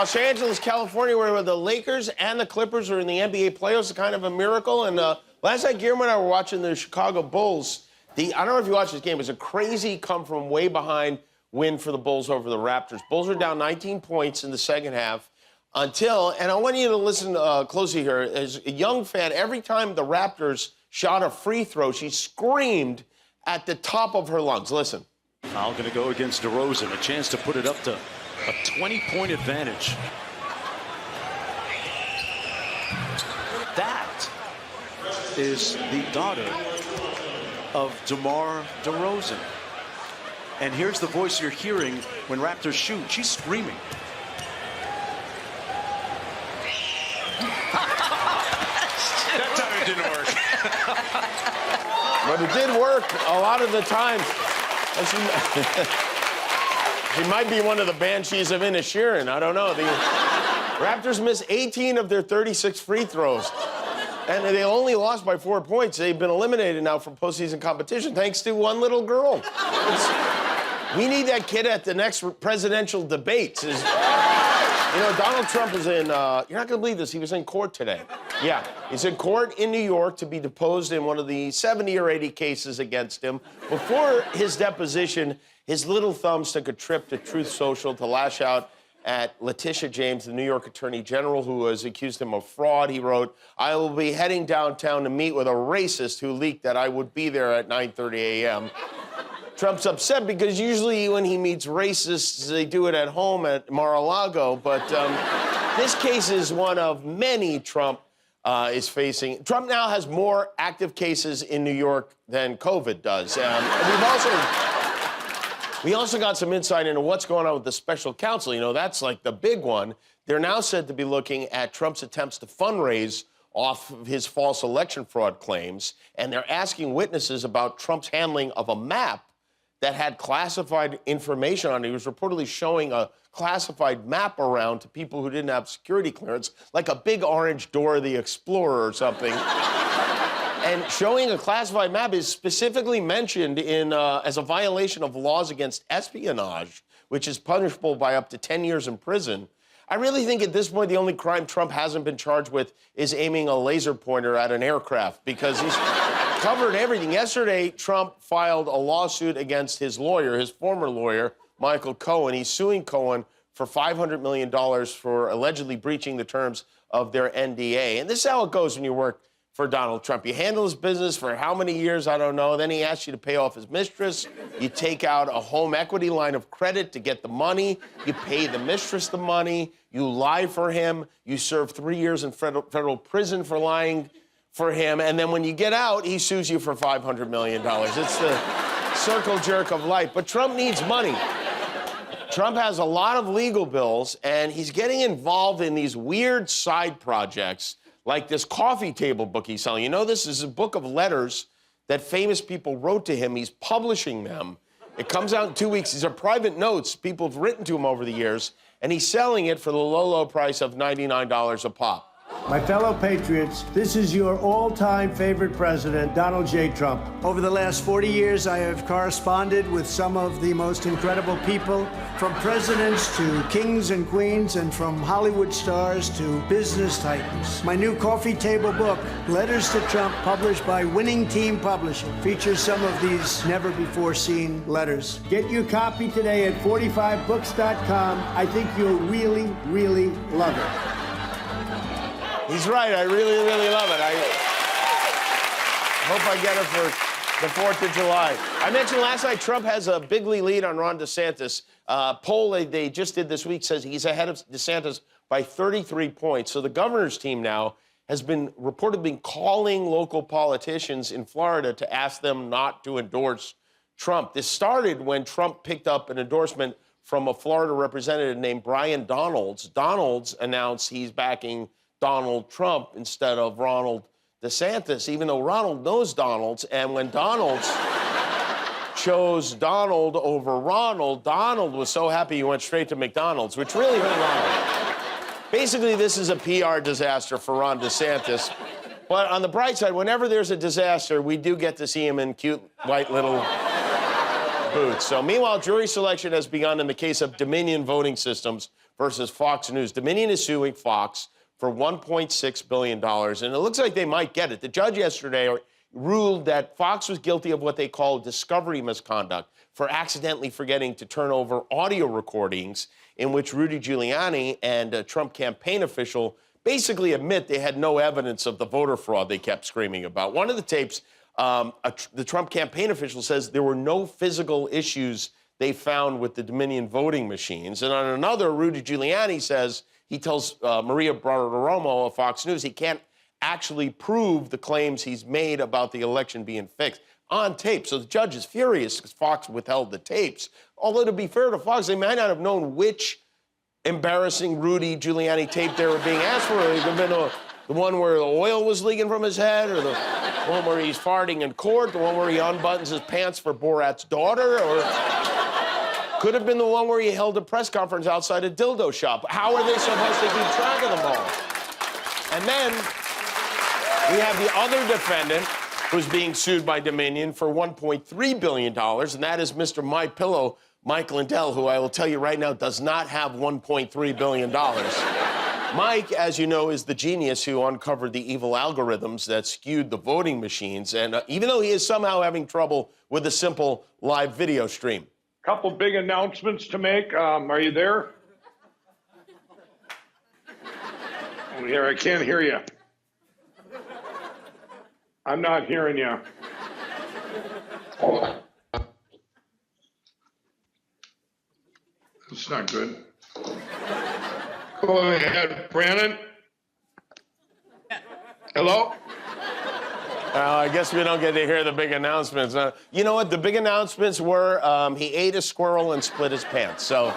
Los Angeles, California, where the Lakers and the Clippers are in the NBA playoffs. It's kind of a miracle. And last night, Guillermo and I were watching the Chicago Bulls. I don't know if you watched this game. It was a crazy come from way behind win for the Bulls over the Raptors. Bulls are down 19 points in the second half until, and I want you to listen closely here. As a young fan, every time the Raptors shot a free throw, she screamed at the top of her lungs. Listen. Foul going to go against DeRozan. A chance to put it up to a 20-point advantage. That is the daughter of Demar Derozan. And here's the voice you're hearing when Raptors shoot. She's screaming. That time it didn't work. But it did work a lot of the times. She might be one of the banshees of Inisherin. I don't know. The Raptors missed 18 of their 36 free throws. And they only lost by 4 points. They've been eliminated now from postseason competition thanks to one little girl. We need that kid at the next presidential debates. You know, Donald Trump is in, you're not going to believe this, he was in court today. Yeah, he's in court in New York to be deposed in one of the 70 or 80 cases against him. Before his deposition, his little thumbs took a trip to Truth Social to lash out at Letitia James, the New York Attorney General, who has accused him of fraud. He wrote, "I will be heading downtown to meet with a racist who leaked that I would be there at 9:30 a.m. Trump's upset because usually when he meets racists, they do it at home at Mar-a-Lago. But this case is one of many Trump is facing. Trump now has more active cases in New York than COVID does. We also got some insight into what's going on with the special counsel. You know, that's like the big one. They're now said to be looking at Trump's attempts to fundraise off of his false election fraud claims, and they're asking witnesses about Trump's handling of a map that had classified information on it. He was reportedly showing a classified map around to people who didn't have security clearance, like a big orange Dora the Explorer or something. And showing a classified map is specifically mentioned in as a violation of laws against espionage, which is punishable by up to 10 years in prison. I really think at this point the only crime Trump hasn't been charged with is aiming a laser pointer at an aircraft, because he's covered everything. Yesterday, Trump filed a lawsuit against his lawyer, his former lawyer, Michael Cohen. He's suing Cohen for $500 million for allegedly breaching the terms of their NDA. And this is how it goes when you work for Donald Trump. You handle his business for how many years, I don't know. Then he asks you to pay off his mistress. You take out a home equity line of credit to get the money. You pay the mistress the money. You lie for him. You serve 3 years in federal prison for lying for him. And then when you get out, he sues you for $500 million. It's the circle jerk of life. But Trump needs money. Trump has a lot of legal bills, and he's getting involved in these weird side projects like this coffee table book he's selling. You know, this is a book of letters that famous people wrote to him. He's publishing them. It comes out in 2 weeks. These are private notes people have written to him over the years, and he's selling it for the low, low price of $99 a pop. My fellow patriots, this is your all-time favorite president, Donald J. Trump. Over the last 40 years, I have corresponded with some of the most incredible people, from presidents to kings and queens, and from Hollywood stars to business titans. My new coffee table book, Letters to Trump, published by Winning Team Publishing, features some of these never-before-seen letters. Get your copy today at 45books.com. I think you'll really, really love it. He's right. I really, really love it. I hope I get it for the 4th of July. I mentioned last night Trump has a bigly lead on Ron DeSantis. Poll they just did this week says he's ahead of DeSantis by 33 points. So the governor's team now has been reportedly calling local politicians in Florida to ask them not to endorse Trump. This started when Trump picked up an endorsement from a Florida representative named Brian Donalds. Donalds announced he's backing Donald Trump instead of Ronald DeSantis, even though Ronald knows Donalds. And when Donalds chose Donald over Ronald, Donald was so happy he went straight to McDonald's, which really hurt Ronald. Basically, this is a PR disaster for Ron DeSantis. But on the bright side, whenever there's a disaster, we do get to see him in cute, white little boots. So meanwhile, jury selection has begun in the case of Dominion voting systems for versus Fox News. Dominion is suing Fox for $1.6 billion, and it looks like they might get it. The judge yesterday ruled that Fox was guilty of what they call discovery misconduct for accidentally forgetting to turn over audio recordings in which Rudy Giuliani and a Trump campaign official basically admit they had no evidence of the voter fraud they kept screaming about. One of the tapes, the Trump campaign official says there were no physical issues they found with the Dominion voting machines. And on another, Rudy Giuliani says, he tells Maria Bartiromo of Fox News he can't actually prove the claims he's made about the election being fixed on tape. So the judge is furious because Fox withheld the tapes. Although, to be fair to Fox, they might not have known which embarrassing Rudy Giuliani tape they were being asked for. It could have been the one where the oil was leaking from his head, or the one where he's farting in court, the one where he unbuttons his pants for Borat's daughter, or could have been the one where he held a press conference outside a dildo shop. How are they supposed to keep track of them all? And then we have the other defendant who's being sued by Dominion for $1.3 billion, and that is Mr. My Pillow, Mike Lindell, who I will tell you right now does not have $1.3 billion. Mike, as you know, is the genius who uncovered the evil algorithms that skewed the voting machines, and even though he is somehow having trouble with a simple live video stream. Couple big announcements to make. Are you there? I'm here. I can't hear you. I'm not hearing you. It's not good. Go ahead, Brandon. Hello? I guess we don't get to hear the big announcements. You know what? The big announcements were he ate a squirrel and split his pants. So,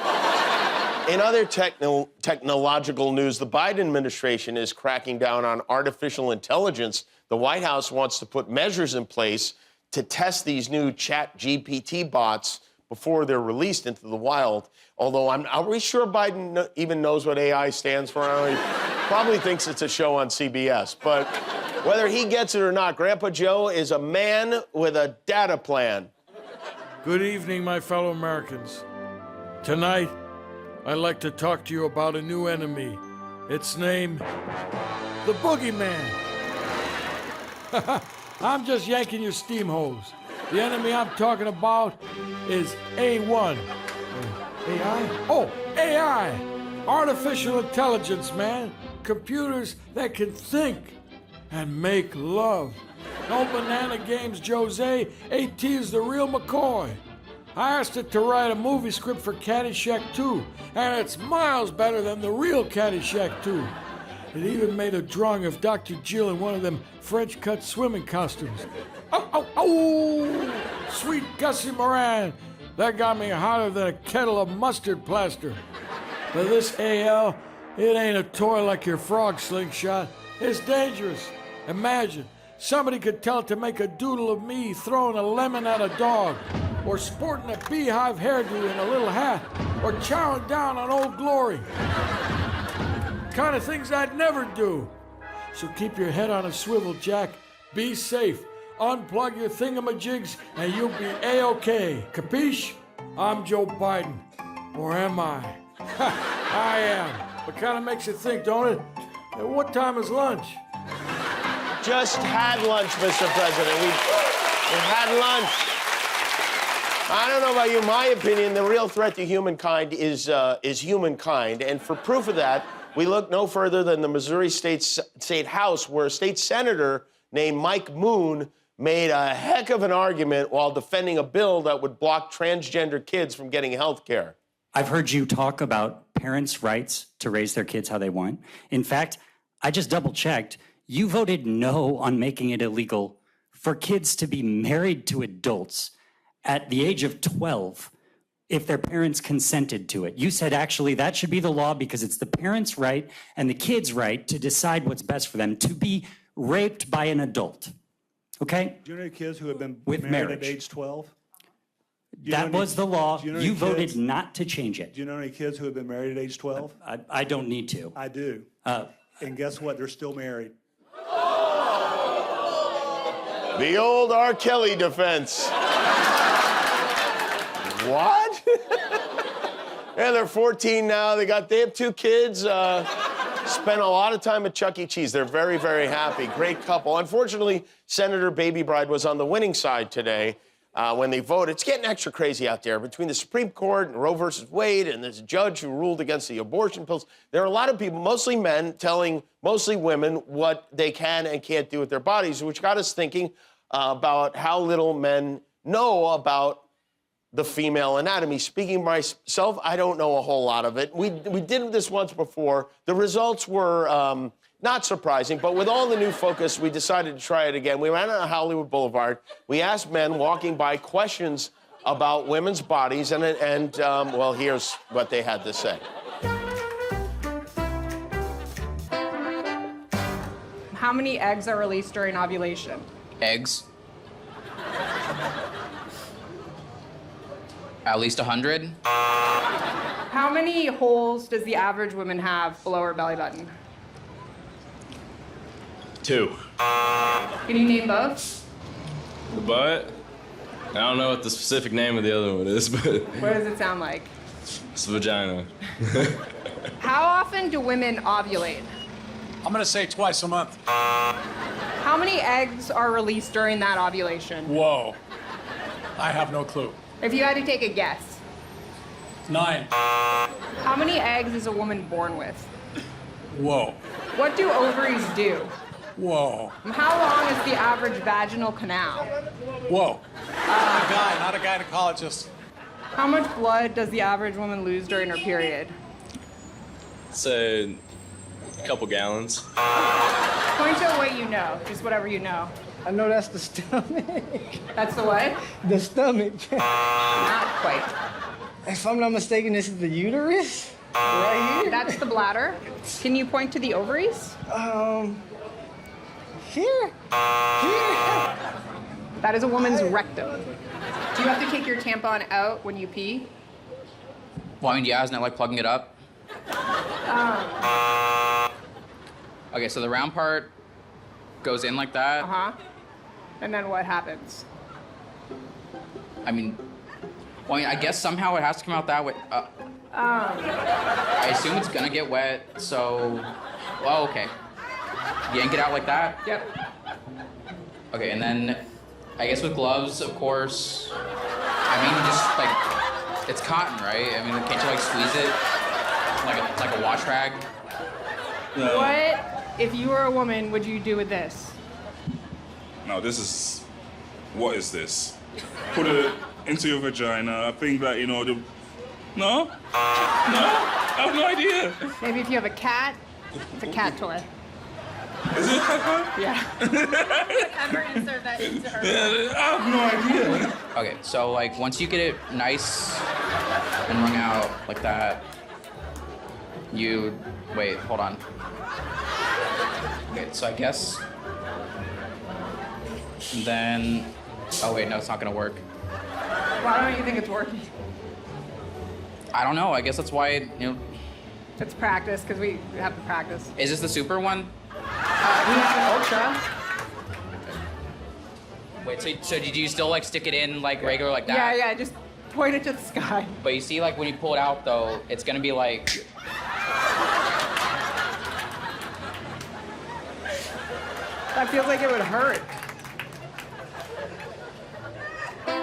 in other technological news, the Biden administration is cracking down on artificial intelligence. The White House wants to put measures in place to test these new ChatGPT bots before they're released into the wild. Although, are we sure Biden even knows what AI stands for? He probably thinks it's a show on CBS. But whether he gets it or not, Grandpa Joe is a man with a data plan. Good evening, my fellow Americans. Tonight, I'd like to talk to you about a new enemy. Its name, the Boogeyman. I'm just yanking your steam hose. The enemy I'm talking about is A1. AI? Oh, AI! Artificial intelligence, man. Computers that can think and make love. No banana games, Jose. AT is the real McCoy. I asked it to write a movie script for Caddyshack 2, and it's miles better than the real Caddyshack 2. It even made a drawing of Dr. Jill in one of them French-cut swimming costumes. Oh! Sweet Gussie Moran. That got me hotter than a kettle of mustard plaster. But this AL, it ain't a toy like your frog slingshot. It's dangerous. Imagine, somebody could tell it to make a doodle of me throwing a lemon at a dog, or sporting a beehive hairdo in a little hat, or chowing down on Old Glory. Kind of things I'd never do. So keep your head on a swivel, Jack. Be safe. Unplug your thingamajigs and you'll be A-OK. Capiche? I'm Joe Biden. Or am I? I am. It kind of makes you think, don't it? And what time is lunch? Just had lunch, Mr. President. We had lunch. I don't know about you. My opinion, the real threat to humankind is humankind. And for proof of that, we look no further than the Missouri State House, where a state senator named Mike Moon made a heck of an argument while defending a bill that would block transgender kids from getting health care. I've heard you talk about parents' rights to raise their kids how they want. In fact, I just double-checked. You voted no on making it illegal for kids to be married to adults at the age of 12 if their parents consented to it. You said, actually, that should be the law because it's the parents' right and the kids' right to decide what's best for them, to be raped by an adult. Okay? Do you know any kids who have been With married marriage. at age 12? That was the law. do you know You any voted kids- not to change it. Do you know any kids who have been married at age 12? I don't need to. I do. And guess what? They're still married. The old R. Kelly defense. What? Yeah, they're 14 now. They have 2 kids. Spent a lot of time at Chuck E. Cheese. They're very, very happy. Great couple. Unfortunately, Senator Baby Bride was on the winning side today when they voted. It's getting extra crazy out there between the Supreme Court and Roe versus Wade and this judge who ruled against the abortion pills. There are a lot of people, mostly men, telling mostly women what they can and can't do with their bodies, which got us thinking about how little men know about the female anatomy. Speaking myself, I don't know a whole lot of it. We did this once before. The results were not surprising, but with all the new focus, we decided to try it again. We went on Hollywood Boulevard. We asked men walking by questions about women's bodies, and well, here's what they had to say. How many eggs are released during ovulation? Eggs. At least 100. How many holes does the average woman have below her belly button? 2. Can you name both? The butt? I don't know what the specific name of the other one is, but What does it sound like? it's vagina. How often do women ovulate? I'm gonna say twice a month. How many eggs are released during that ovulation? Whoa. I have no clue. If you had to take a guess. 9. How many eggs is a woman born with? Whoa. What do ovaries do? Whoa. How long is the average vaginal canal? Whoa. I'm a guy, not a gynecologist. How much blood does the average woman lose during her period? Say a couple gallons. Point to a way you know, just whatever you know. I know that's the stomach. That's the what? The stomach. Not quite. If I'm not mistaken, this is the uterus? Right here? That's the bladder. Can you point to the ovaries? Here? Here? That is a woman's rectum. Do you have to take your tampon out when you pee? Well, I mean, yeah, isn't it like plugging it up? Okay, so the round part goes in like that. Uh-huh. And then what happens? I mean, I guess somehow it has to come out that way. I assume it's gonna get wet, so... Well, okay. Yank it out like that? Yep. Okay, and then I guess with gloves, of course. I mean, just like, it's cotton, right? I mean, can't you like squeeze it like a wash rag? No. What, if you were a woman, would you do with this? Now what is this? Put it into your vagina. I think that, No? No? I have no idea. Maybe if you have a cat, it's a cat toy. Is it? Yeah. Ever insert that into her? I have no idea. Okay, so like once you get it nice and wrung out like that, wait, hold on. Okay, so I guess then, oh wait, no, it's not gonna work. Why don't you think it's working? I don't know, I guess that's why, It's practice, because we have to practice. Is this the super one? We have an ultra. Wait, so did you still like stick it in like regular like that? Yeah, just point it to the sky. But you see, like when you pull it out though, it's gonna be like. That feels like it would hurt. All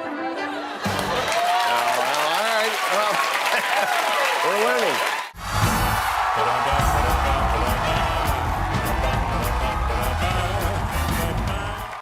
right. Well, we're learning.